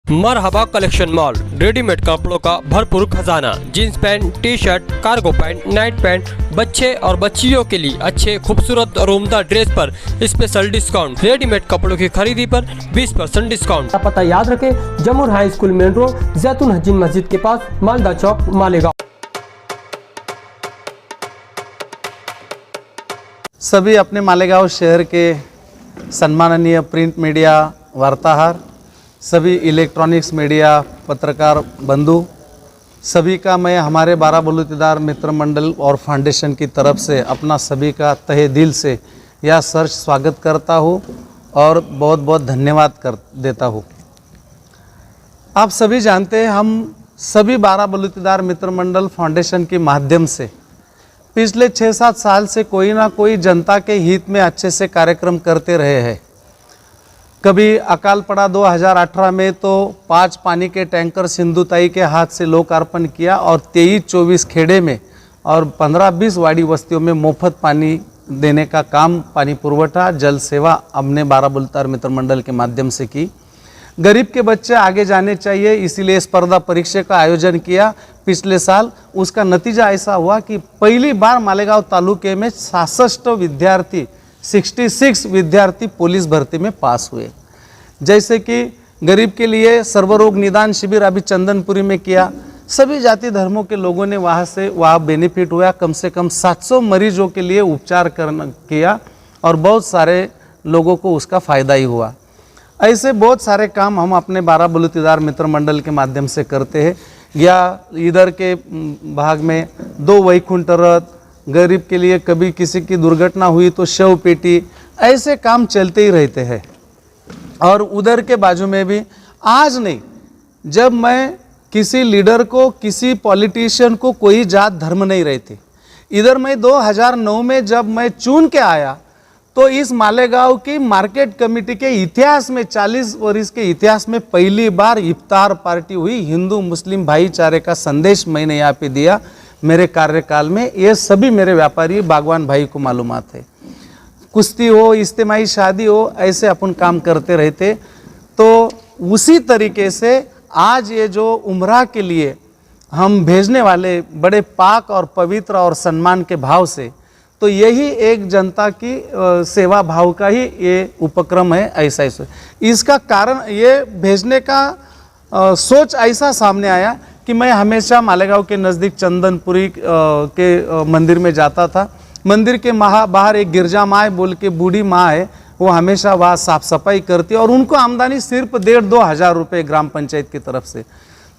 मरहबा collection mall readymade कपड़ों का भरपूर खजाना। Jeans pant, T shirt, cargo pant, night pant, बच्चे और बच्चियों के लिए अच्छे खूबसूरत और उम्दा ड्रेस पर स्पेशल डिस्काउंट। रेडीमेड कपड़ों की खरीदी पर 20% डिस्काउंट। पता याद रखें, जमूर हाई स्कूल मेन रोड, जैतून हजीन मस्जिद के पास, मालदा चौक, मालेगांव। सभी अपने मालेगांव शहर के सम्माननीय प्रिंट मीडिया वार्ताहर, सभी इलेक्ट्रॉनिक्स मीडिया पत्रकार बंधु, सभी का मैं हमारे बारा बलूतीदार मित्र मंडल और फाउंडेशन की तरफ से अपना सभी का तहे दिल से यह सर स्वागत करता हूँ और बहुत बहुत धन्यवाद कर देता हूँ। आप सभी जानते हैं, हम सभी बारा बलूतीदार मित्र मंडल फाउंडेशन के माध्यम से पिछले 6-7 साल से कोई ना कोई जनता के हित में अच्छे से कार्यक्रम करते रहे हैं। कभी अकाल पड़ा 2018 में तो 5 पानी के टैंकर सिंधुताई के हाथ से लोकार्पण किया और 23-24 खेड़े में और 15-20 वाड़ी बस्तियों में मुफ्त पानी देने का काम, पानी पुरवठा जल सेवा हमने बारा बलूतीदार मित्र मंडल के माध्यम से की। गरीब के बच्चे आगे जाने चाहिए, इसीलिए स्पर्धा परीक्षा का आयोजन किया पिछले साल। उसका नतीजा ऐसा हुआ कि पहली बार मालेगांव तालुके में 66 विद्यार्थी पुलिस भर्ती में पास हुए। जैसे कि गरीब के लिए सर्वरोग निदान शिविर अभी चंदनपुरी में किया, सभी जाति धर्मों के लोगों ने वहाँ बेनिफिट हुआ। कम से कम 700 मरीजों के लिए उपचार किया और बहुत सारे लोगों को उसका फ़ायदा ही हुआ। ऐसे बहुत सारे काम हम अपने बारा बलूतीदार मित्र मंडल के माध्यम से करते हैं। या इधर के भाग में 2 वैकुंठ रथ, गरीब के लिए कभी किसी की दुर्घटना हुई तो शव पेटी, ऐसे काम चलते ही रहते हैं। और उधर के बाजू में भी आज नहीं, जब मैं किसी लीडर को, किसी पॉलिटिशियन को कोई जात धर्म नहीं रहती। इधर मैं 2009 में जब मैं चुन के आया तो इस मालेगांव की मार्केट कमेटी के इतिहास में, 40 वर्ष के इतिहास में पहली बार इफ्तार पार्टी हुई। हिंदू मुस्लिम भाईचारे का संदेश मैंने यहाँ पे दिया मेरे कार्यकाल में। ये सभी मेरे व्यापारी बागवान भाई को मालूमात है। कुश्ती हो, इज्तिमाई शादी हो, ऐसे अपन काम करते रहते। तो उसी तरीके से आज ये जो उम्रा के लिए हम भेजने वाले बड़े पाक और पवित्र और सम्मान के भाव से, तो यही एक जनता की सेवा भाव का ही ये उपक्रम है। ऐसा इसका कारण ये भेजने का सोच ऐसा सामने आया कि मैं हमेशा मालेगांव के नज़दीक चंदनपुरी के मंदिर में जाता था। मंदिर के बाहर एक गिरजा माँ बोल के बूढ़ी माँ है, वो हमेशा वहाँ साफ सफाई करती है और उनको आमदनी सिर्फ 1,500-2 हज़ार रुपये ग्राम पंचायत की तरफ से।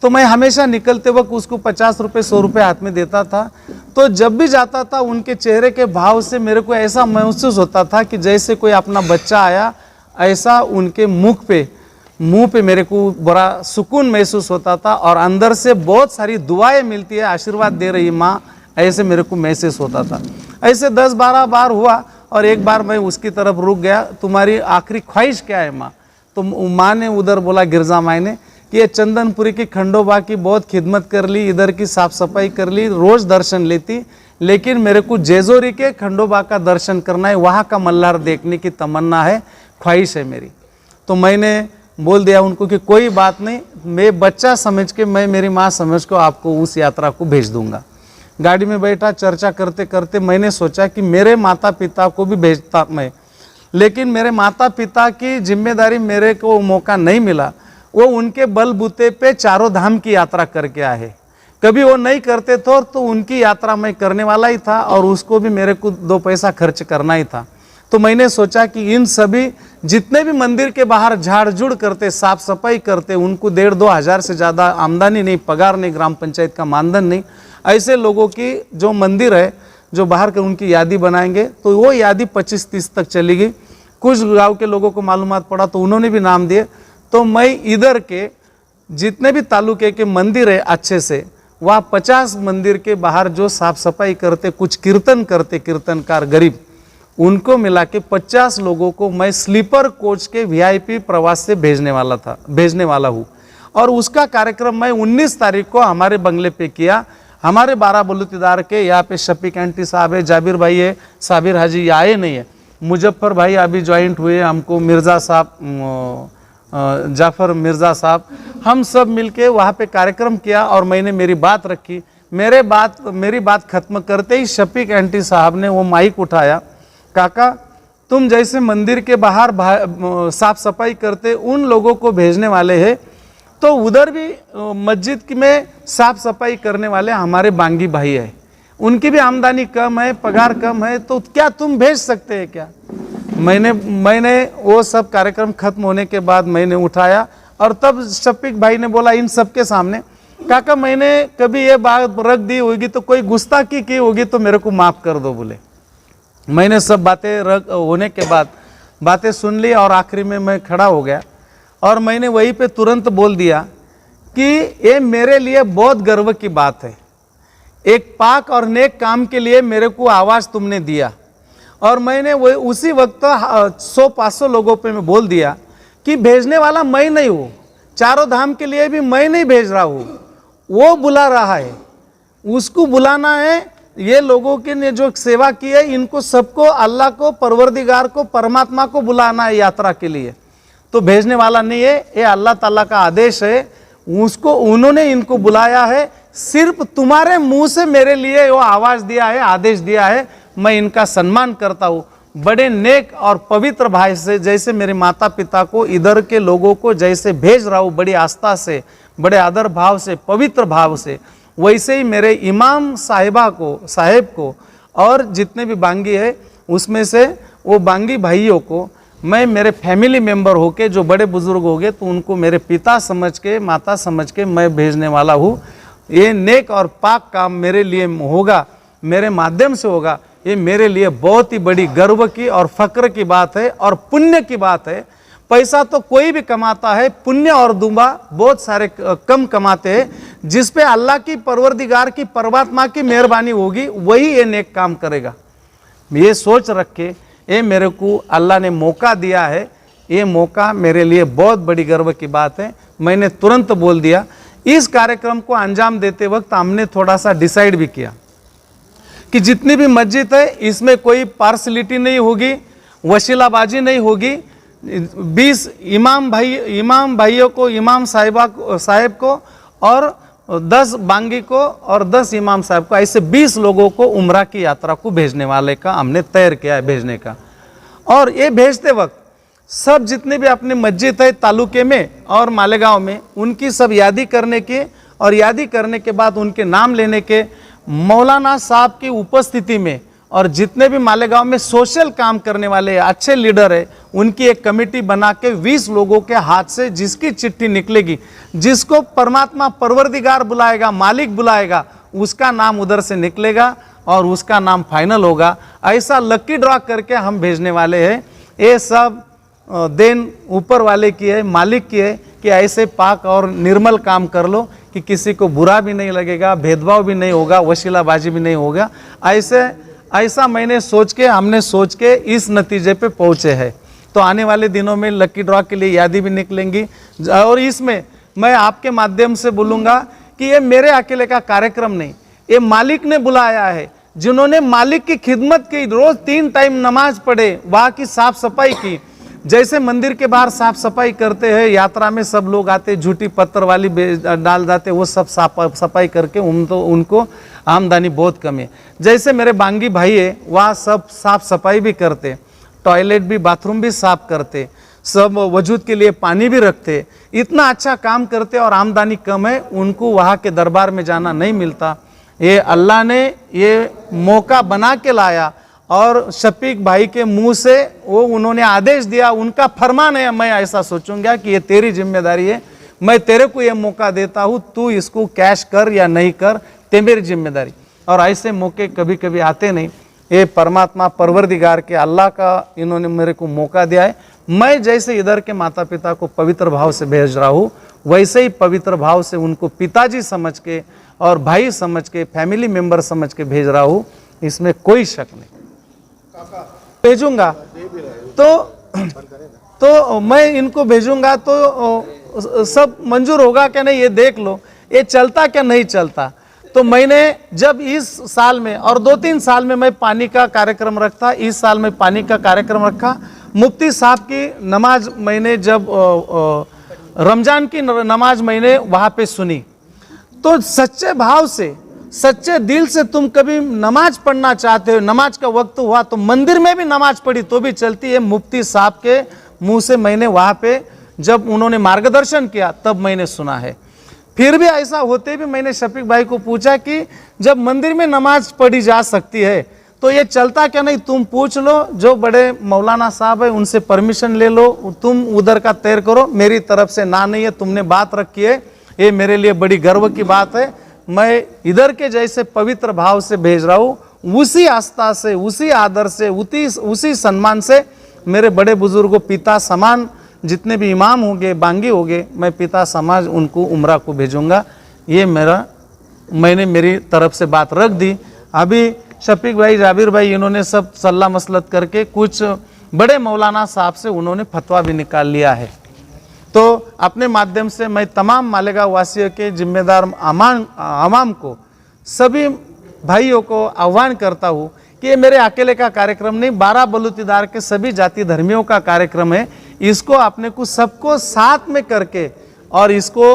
तो मैं हमेशा निकलते वक्त उसको 50 रुपये 100 रुपये हाथ में देता था। तो जब भी जाता था उनके चेहरे के भाव से मेरे को ऐसा महसूस होता था कि जैसे कोई अपना बच्चा आया, ऐसा उनके मुंह पे मेरे को बड़ा सुकून महसूस होता था और अंदर से बहुत सारी दुआएं मिलती है, आशीर्वाद दे रही माँ, ऐसे मेरे को महसूस होता था। ऐसे 10-12 बार हुआ और एक बार मैं उसकी तरफ रुक गया, तुम्हारी आखिरी ख्वाहिश क्या है माँ? तो माँ ने उधर बोला, गिरजा माँ ने, कि ये चंदनपुरी की खंडोबा की बहुत खिदमत कर ली, इधर की साफ सफाई कर ली, रोज़ दर्शन लेती, लेकिन मेरे को जेजोरी के खंडोबा का दर्शन करना है, वहाँ का मल्हार देखने की तमन्ना है, ख्वाहिश है मेरी। तो मैंने बोल दिया उनको कि कोई बात नहीं, मैं बच्चा समझ के, मैं मेरी माँ समझ को आपको उस यात्रा को भेज दूंगा। गाड़ी में बैठा, चर्चा करते करते मैंने सोचा कि मेरे माता पिता को भी भेजता मैं, लेकिन मेरे माता पिता की जिम्मेदारी मेरे को मौका नहीं मिला। वो उनके बलबूते पे चारों धाम की यात्रा करके आए। कभी वो नहीं करते थे तो उनकी यात्रा मैं करने वाला ही था और उसको भी मेरे को 2 पैसा खर्च करना ही था। तो मैंने सोचा कि इन सभी जितने भी मंदिर के बाहर झाड़ झुड़ करते, साफ सफाई करते, उनको 1,500-2 हज़ार से ज़्यादा आमदनी नहीं, पगार नहीं, ग्राम पंचायत का मानधन नहीं, ऐसे लोगों की जो मंदिर है जो बाहर के, उनकी यादी बनाएंगे। तो वो यादी 25-30 तक चली गई। कुछ गाँव के लोगों को मालूमात पड़ा तो उन्होंने भी नाम दिए। तो मैं इधर के जितने भी तालुके के मंदिर है अच्छे से, वहाँ 50 मंदिर के बाहर जो साफ सफाई करते, कुछ कीर्तन करते, कीर्तनकार गरीब, उनको मिला के 50 लोगों को मैं स्लीपर कोच के VIP प्रवास से भेजने वाला हूँ। और उसका कार्यक्रम मैं 19 तारीख को हमारे बंगले पे किया। हमारे बारा बलूतीदार के यहाँ पे शफीक एंटी साहब है, जाबिर भाई है, साबिर हाजी आए नहीं है, मुजफ्फर भाई अभी ज्वाइंट हुए, हमको मिर्ज़ा साहब जाफ़र मिर्ज़ा साहब, हम सब मिलके वहाँ पे कार्यक्रम किया और मैंने मेरी बात रखी। मेरी बात खत्म करते ही शफीक एंटी साहब ने वो माइक उठाया, काका तुम जैसे मंदिर के बाहर साफ सफाई करते उन लोगों को भेजने वाले हैं, तो उधर भी मस्जिद में साफ सफाई करने वाले हमारे बांगी भाई है, उनकी भी आमदनी कम है, पगार कम है, तो क्या तुम भेज सकते हैं क्या? मैंने वो सब कार्यक्रम खत्म होने के बाद मैंने उठाया और तब शफीक भाई ने बोला इन सबके सामने, काका मैंने कभी ये बात रख दी होगी तो कोई गुस्ताखी की होगी तो मेरे को माफ़ कर दो बोले। मैंने सब बातें रख होने के बाद बातें सुन ली और आखिरी में मैं खड़ा हो गया और मैंने वहीं पे तुरंत बोल दिया कि ये मेरे लिए बहुत गर्व की बात है, एक पाक और नेक काम के लिए मेरे को आवाज़ तुमने दिया। और मैंने वो उसी वक्त 100-500 लोगों पे मैं बोल दिया कि भेजने वाला मैं नहीं हूँ, चारों धाम के लिए भी मैं नहीं भेज रहा हूँ, वो बुला रहा है, उसको बुलाना है। ये लोगों के ने जो सेवा की है इनको सबको अल्लाह को, परवरदिगार को, परमात्मा को बुलाना है यात्रा के लिए, तो भेजने वाला नहीं है, ये अल्लाह ताला का आदेश है, उसको उन्होंने इनको बुलाया है, सिर्फ तुम्हारे मुंह से मेरे लिए वो आवाज़ दिया है, आदेश दिया है, मैं इनका सम्मान करता हूँ। बड़े नेक और पवित्र भाई से जैसे मेरे माता पिता को इधर के लोगों को जैसे भेज रहा हूँ बड़ी आस्था से, बड़े आदर भाव से, पवित्र भाव से, वैसे ही मेरे इमाम साहेब को और जितने भी बांगी है उसमें से वो बांगी भाइयों को मैं मेरे फैमिली मेंबर होके, जो बड़े बुजुर्ग हो गए तो उनको मेरे पिता समझ के, माता समझ के मैं भेजने वाला हूँ। ये नेक और पाक काम मेरे लिए होगा, मेरे माध्यम से होगा, ये मेरे लिए बहुत ही बड़ी गर्व की और फक्र की बात है और पुण्य की बात है। पैसा तो कोई भी कमाता है, पुण्य और दुआ बहुत सारे कम कमाते हैं, जिस पे अल्लाह की, परवरदिगार की, परमात्मा की मेहरबानी होगी वही ये नेक काम करेगा। ये सोच रख के ये मेरे को अल्लाह ने मौका दिया है, ये मौका मेरे लिए बहुत बड़ी गर्व की बात है। मैंने तुरंत बोल दिया। इस कार्यक्रम को अंजाम देते वक्त हमने थोड़ा सा डिसाइड भी किया कि जितनी भी मस्जिद है इसमें कोई पार्सलिटी नहीं होगी, वशीलाबाजी नहीं होगी। 20 इमाम भाइयों को, इमाम साहिब को और 10 बांगी को और 10 इमाम साहब को, ऐसे 20 लोगों को उम्रा की यात्रा को भेजने वाले का हमने तैयार किया है भेजने का। और ये भेजते वक्त सब जितने भी अपने मस्जिद है तालुके में और मालेगांव में, उनकी सब यादी करने के और यादी करने के बाद उनके नाम लेने के, मौलाना साहब की उपस्थिति में और जितने भी मालेगांव में सोशल काम करने वाले अच्छे लीडर है उनकी एक कमेटी बना के 20 लोगों के हाथ से जिसकी चिट्ठी निकलेगी, जिसको परमात्मा परवरदिगार बुलाएगा, मालिक बुलाएगा, उसका नाम उधर से निकलेगा और उसका नाम फाइनल होगा। ऐसा लकी ड्रॉ करके हम भेजने वाले हैं। ये सब देन ऊपर वाले की है, मालिक की है कि ऐसे पाक और निर्मल काम कर लो कि किसी को बुरा भी नहीं लगेगा, भेदभाव भी नहीं होगा, वशीलाबाजी भी नहीं होगा। ऐसा हमने सोच के इस नतीजे पे पहुँचे हैं। तो आने वाले दिनों में लकी ड्रॉ के लिए यादी भी निकलेंगी और इसमें मैं आपके माध्यम से बोलूँगा कि ये मेरे अकेले का कार्यक्रम नहीं, ये मालिक ने बुलाया है, जिन्होंने मालिक की खिदमत की, रोज़ 3 टाइम नमाज पढ़े, वहाँ की साफ सफाई की। जैसे मंदिर के बाहर साफ सफाई करते हैं, यात्रा में सब लोग आते, झूठी पत्थर वाली डाल जाते, वो सब सफाई करके उनको आमदनी बहुत कम है। जैसे मेरे बांगी भाई है, वहाँ सब साफ सफाई भी करते, टॉयलेट भी, बाथरूम भी साफ करते, सब वजूद के लिए पानी भी रखते, इतना अच्छा काम करते और आमदनी कम है, उनको वहाँ के दरबार में जाना नहीं मिलता। ये अल्लाह ने ये मौका बना के लाया और शफीक भाई के मुंह से वो उन्होंने आदेश दिया, उनका फरमान है। मैं ऐसा सोचूंगा कि ये तेरी जिम्मेदारी है, मैं तेरे को ये मौका देता हूँ, तू इसको कैश कर या नहीं कर, ते मेरी जिम्मेदारी। और ऐसे मौके कभी कभी आते नहीं, ये परमात्मा परवरदिगार के अल्लाह का इन्होंने मेरे को मौका दिया है। मैं जैसे इधर के माता पिता को पवित्र भाव से भेज रहा हूँ, वैसे ही पवित्र भाव से उनको पिताजी समझ के और भाई समझ के, फैमिली मेंबर समझ के भेज रहा हूँ, इसमें कोई शक नहीं। भेजूंगा तो मैं इनको भेजूंगा तो सब मंजूर होगा क्या नहीं ये देख लो, ये चलता क्या नहीं चलता। तो मैंने जब इस साल में और 2-3 साल में मैं पानी का कार्यक्रम रखा, इस साल में पानी का कार्यक्रम रखा, मुफ्ती साहब की नमाज मैंने जब रमज़ान की नमाज मैंने वहाँ पे सुनी, तो सच्चे भाव से, सच्चे दिल से तुम कभी नमाज पढ़ना चाहते हो, नमाज का वक्त हुआ तो मंदिर में भी नमाज पढ़ी तो भी चलती है। मुफ्ती साहब के मुंह से मैंने वहाँ पे जब उन्होंने मार्गदर्शन किया तब मैंने सुना है। फिर भी ऐसा होते भी मैंने शफीक भाई को पूछा कि जब मंदिर में नमाज पढ़ी जा सकती है तो ये चलता क्या नहीं, तुम पूछ लो, जो बड़े मौलाना साहब है उनसे परमिशन ले लो, तुम उधर का तैर करो, मेरी तरफ से ना नहीं है, तुमने बात रखी है, ये मेरे लिए बड़ी गर्व की बात है। मैं इधर के जैसे पवित्र भाव से भेज रहा हूँ, उसी आस्था से, उसी आदर से, उसी सम्मान से मेरे बड़े बुजुर्गों, पिता समान जितने भी इमाम होंगे, बांगी होंगे, मैं पिता समाज उनको उम्रा को भेजूंगा। ये मैंने मेरी तरफ से बात रख दी। अभी शफीक भाई, जाबिर भाई, इन्होंने सब सल्ला मसलत करके कुछ बड़े मौलाना साहब से उन्होंने फतवा भी निकाल लिया है। तो अपने माध्यम से मैं तमाम मालेगांव वासियों के जिम्मेदार आवाम को, सभी भाइयों को आह्वान करता हूँ कि ये मेरे अकेले का कार्यक्रम नहीं, 12 बलूतीदार के सभी जाति धर्मियों का कार्यक्रम है। इसको अपने को सबको साथ में करके और इसको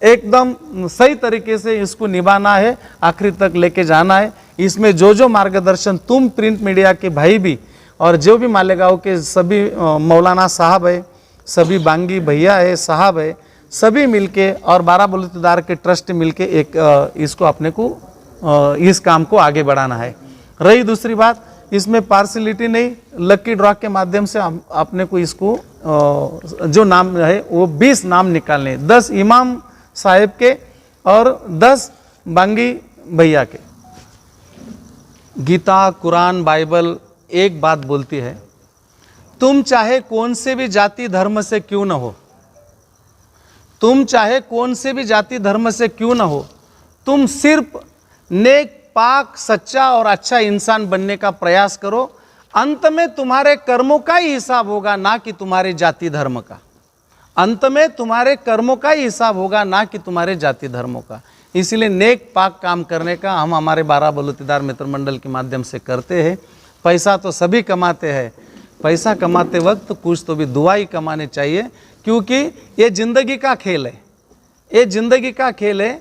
एकदम सही तरीके से इसको निभाना है, आखिरी तक लेके जाना है। इसमें जो मार्गदर्शन तुम प्रिंट मीडिया के भाई भी और जो भी मालेगांव के सभी मौलाना साहब है, सभी बांगी भैया है, साहब है, सभी मिलके और 12 बलूतीदार के ट्रस्ट मिलके एक इसको अपने को इस काम को आगे बढ़ाना है। रही दूसरी बात, इसमें पार्सलिटी नहीं, लकी ड्रॉ के माध्यम से अपने को इसको जो नाम है वो 20 नाम निकालने, 10 इमाम साहेब के और 10 बांगी भैया के। गीता, कुरान, बाइबल एक बात बोलती है, तुम चाहे कौन से भी जाति धर्म से क्यों न हो, तुम चाहे कौन से भी जाति धर्म से क्यों न हो, तुम सिर्फ नेक, पाक, सच्चा और अच्छा इंसान बनने का प्रयास करो। अंत में तुम्हारे कर्मों का ही हिसाब होगा, ना कि तुम्हारे जाति धर्म का। अंत में तुम्हारे कर्मों का ही हिसाब होगा, ना कि तुम्हारे जाति धर्मों का। इसलिए नेक पाक काम करने का हम हमारे 12 बलूतीदार मित्र मंडल के माध्यम से करते हैं। पैसा तो सभी कमाते हैं, पैसा कमाते वक्त कुछ तो भी दुआ ही कमाने चाहिए, क्योंकि ये जिंदगी का खेल है, ये जिंदगी का खेल है।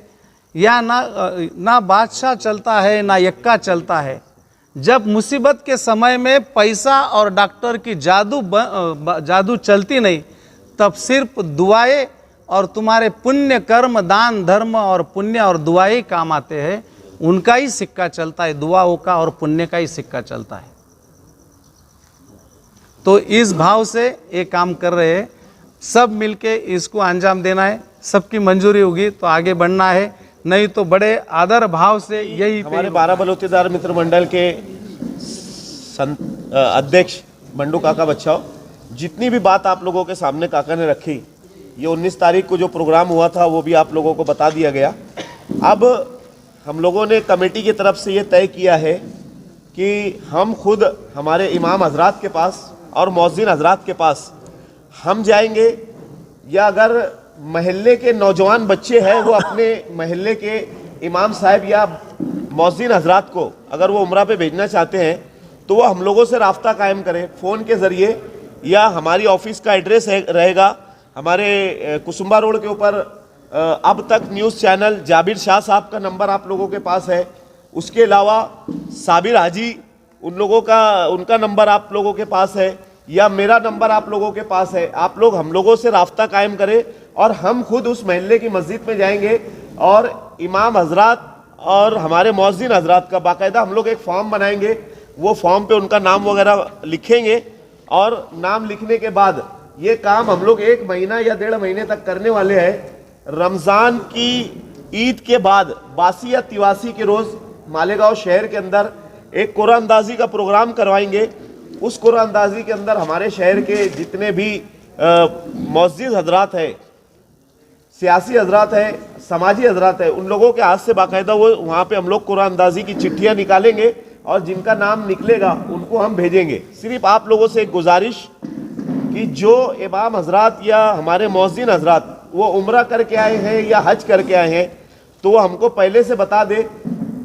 या ना बादशाह चलता है ना यक्का चलता है। जब मुसीबत के समय में पैसा और डॉक्टर की जादू चलती नहीं, तब सिर्फ दुआएं और तुम्हारे पुण्य कर्म, दान धर्म और पुण्य और दुआएं काम आते हैं। उनका ही सिक्का चलता है, दुआओं का और पुण्य का ही सिक्का चलता है। तो इस भाव से ये काम कर रहे हैं, सब मिलके इसको अंजाम देना है। सबकी मंजूरी होगी तो आगे बढ़ना है, नहीं तो बड़े आदर भाव से यही हमारे 12 बलूतीदार मित्र मंडल के अध्यक्ष मंडू काका बच्चाओ, जितनी भी बात आप लोगों के सामने काका ने रखी, ये 19 तारीख को जो प्रोग्राम हुआ था वो भी आप लोगों को बता दिया गया। अब हम लोगों ने कमेटी की तरफ से ये तय किया है कि हम खुद हमारे इमाम हजरात के पास और मौज़िन हजरात के पास हम जाएंगे, या अगर महल्ले के नौजवान बच्चे हैं वो अपने महल्ले के इमाम साहब या मौज़िन हजरात को अगर वो उम्रा पे भेजना चाहते हैं तो वो हम लोगों से राब्ता कायम करें फ़ोन के ज़रिए, या हमारी ऑफिस का एड्रेस रहेगा हमारे कुसुम्बा रोड के ऊपर। अब तक न्यूज़ चैनल जाबिर शाह साहब का नंबर आप लोगों के पास है, उसके अलावा साबिर हाजी उनका नंबर आप लोगों के पास है, या मेरा नंबर आप लोगों के पास है। आप लोग हम लोगों से राब्ता कायम करें और हम खुद उस महल्ले की मस्जिद में जाएंगे और इमाम हजरात और हमारे मौज़िन हजरात का बाकायदा हम लोग एक फॉर्म बनाएंगे। वो फॉर्म पे उनका नाम वगैरह लिखेंगे और नाम लिखने के बाद ये काम हम लोग 1 महीना या 1.5 महीने तक करने वाले हैं। रमज़ान की ईद के बाद बासी या तिवासी के रोज़ मालेगांव शहर के अंदर एक कुरान अंदाजी का प्रोग्राम करवाएंगे। उस कुरान अंदाजी के अंदर हमारे शहर के जितने भी मौज़िद हजरात हैं, सियासी हजरात हैं, समाजी हजरात हैं, उन लोगों के हाथ से बाकायदा वो वहाँ पे हम लोग कुरान अंदाजी की चिट्ठियाँ निकालेंगे और जिनका नाम निकलेगा उनको हम भेजेंगे। सिर्फ आप लोगों से एक गुजारिश कि जो इमाम हजरात या हमारे मौज़िन हजरात वो उम्रा करके आए हैं या हज करके आए हैं तो वो हमको पहले से बता दे,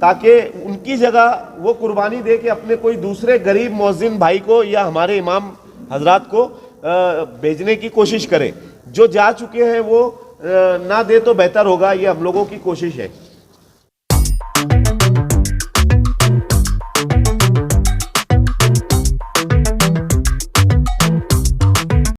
ताकि उनकी जगह वो कुर्बानी दे के अपने कोई दूसरे गरीब मौज़िन भाई को या हमारे इमाम हजरात को भेजने की कोशिश करें। जो जा चुके हैं वो ना दे तो बेहतर होगा, ये हम लोगों की कोशिश है।